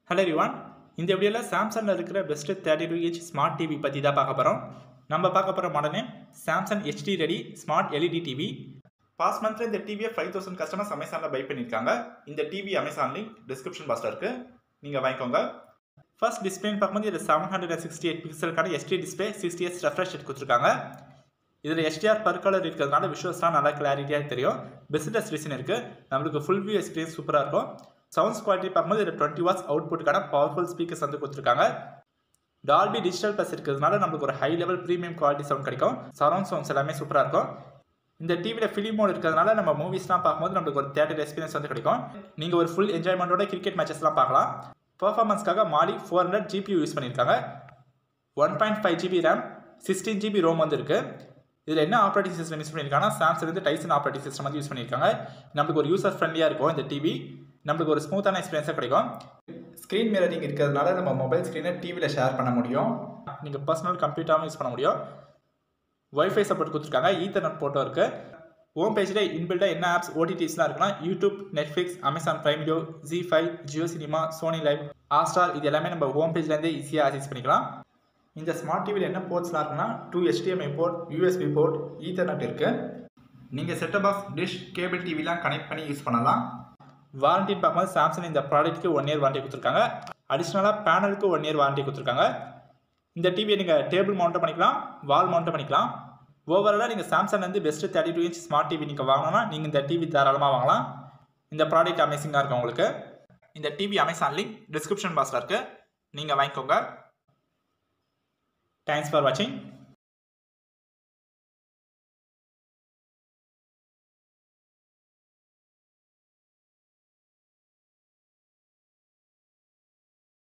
Hello everyone. இந்த வீடியோல Samsungல இருக்கிற பெஸ்ட் 32 inch ஸ்மார்ட் டிவி பத்தி தான் பார்க்க போறோம். நம்ம பார்க்க போற model name Samsung HD Ready Smart LED TV. Past மந்த்ல இந்த டிவியை 5000 கஸ்டமர்ஸ் Amazonல பை பண்ணிருக்காங்க. இந்த டிவி Amazon லிங்க் டிஸ்கிரிப்ஷன் பாக்ஸ்ல இருக்கு. நீங்க வாங்கிக்கோங்க. ஃபர்ஸ்ட் டிஸ்ப்ளேன்னு பார்க்கும்போது இது 768 பிக்சலுக்கான HD display 60Hz refresh rate கொடுத்திருக்காங்க. இதில் HDR per color இருக்கிறதுனால விஷுவல்ஸ்லாம் நல்லா கிளாரிட்டியாக தெரியும். பெஸ்ட் ரெசல்யூஷன் இருக்கு. நம்மளுக்கு ஃபுல் வியூ எக்ஸ்பீரியன்ஸ் சூப்பராக இருக்கும். சவுண்ட்ஸ் குவாலிட்டி பார்க்கும்போது இதில் 20 வாட்ஸ் அவுட்புட்டுக்கான பவர்ஃபுல் ஸ்பீக்கர்ஸ் வந்து கொடுத்துருக்காங்க. டால்பி டிஜிட்டல் ப்ளஸ் இருக்கிறதுனால நம்மளுக்கு ஒரு high level premium quality sound கிடைக்கும். சரௌண்ட் சவுண்ட்ஸ் எல்லாமே சூப்பராக இருக்கும். இந்த டிவியில் ஃபிலிம் மோட் இருக்கிறதுனால நம்ம மூவிஸ்லாம் பார்க்கும்போது நம்மளுக்கு ஒரு தியேட்டர் எக்ஸ்பீரியன்ஸ் வந்து கிடைக்கும். நீங்கள் ஒரு ஃபுல் என்ஜாய்மெண்ட்டோட கிரிக்கெட் மேட்சஸ்லாம் பார்க்கலாம். பர்ஃபார்மன்ஸ்க்காக மாலி 400 GPU யூஸ் பண்ணியிருக்காங்க. 1.5 GB RAM 16 GB ரோம் வந்து இருக்குது. இதில் என்ன ஆப்ரேட்டிங் சிஸ்டம் யூஸ் பண்ணியிருக்காங்கன்னா சாம்சங் வந்து டைசன் ஆப்ரேட்டிங் சிஸ்டம் வந்து யூஸ் பண்ணியிருக்காங்க. நம்மளுக்கு ஒரு யூசர் ஃப்ரெண்ட்லியாக இருக்கும் இந்த டிவி. நம்மளுக்கு ஒரு ஸ்மூத்தான எக்ஸ்பீரியன்ஸாக கிடைக்கும். ஸ்க்ரீன் மிரரிங் இருக்கிறதுனால நம்ம மொபைல் ஸ்க்ரீனை டிவியில் ஷேர் பண்ண முடியும். நீங்கள் பர்சனல் கம்ப்யூட்டராகவும் யூஸ் பண்ண முடியும். வைஃபை சப்போர்ட் கொடுத்துருக்காங்க. ஈத்தர்நெட் போட்டோ இருக்குது. ஹோம் பேஜில் இன்பில்டாக என்ன ஆப்ஸ் ஓடிடிஸ்லாம் இருக்குன்னா YouTube, Netflix, Amazon Prime Video, ZEE5, Jio cinema, Sony LIV, Hotstar இது எல்லாமே நம்ம ஹோம் பேஜ்லேருந்தே ஈஸியாக ஆக்சஸ் பண்ணிக்கலாம். இந்த ஸ்மார்ட் டிவியில் என்ன போர்ட்ஸ்லாம் இருக்குன்னா 2 HDMI port, USB port, ethernet இருக்குது. நீங்கள் செட்டப் பாக்ஸ், டிஷ், கேபிள் டிவிலாம் கனெக்ட் பண்ணி யூஸ் பண்ணலாம். வாரண்டின்னு பார்க்கும்போது சாம்சங் இந்த ப்ராடக்ட்டுக்கு 1 இயர் வாரண்டி கொடுத்துருக்காங்க. அடிஷ்னலாக பேனலுக்கு 1 இயர் வாரண்டி கொடுத்துருக்காங்க. இந்த டிவியை நீங்கள் டேபிள் மவுண்ட் பண்ணிக்கலாம், வால் மவுண்ட் பண்ணிக்கலாம். ஓவராலாக நீங்கள் சாம்சங்லேருந்து பெஸ்ட்டு 32 inch ஸ்மார்ட் டிவி நீங்கள் வாங்கணும்னா நீங்கள் இந்த டிவி தாராளமாக வாங்கலாம். இந்த ப்ராடக்ட் அமேசிங்காக இருக்கும் உங்களுக்கு. இந்த டிவி அமேசான் லிங்க் டிஸ்கிரிப்ஷன் பாக்ஸில் இருக்குது. நீங்கள் வாங்கிக்கோங்க. தேங்க்ஸ் ஃபார் வாட்சிங்.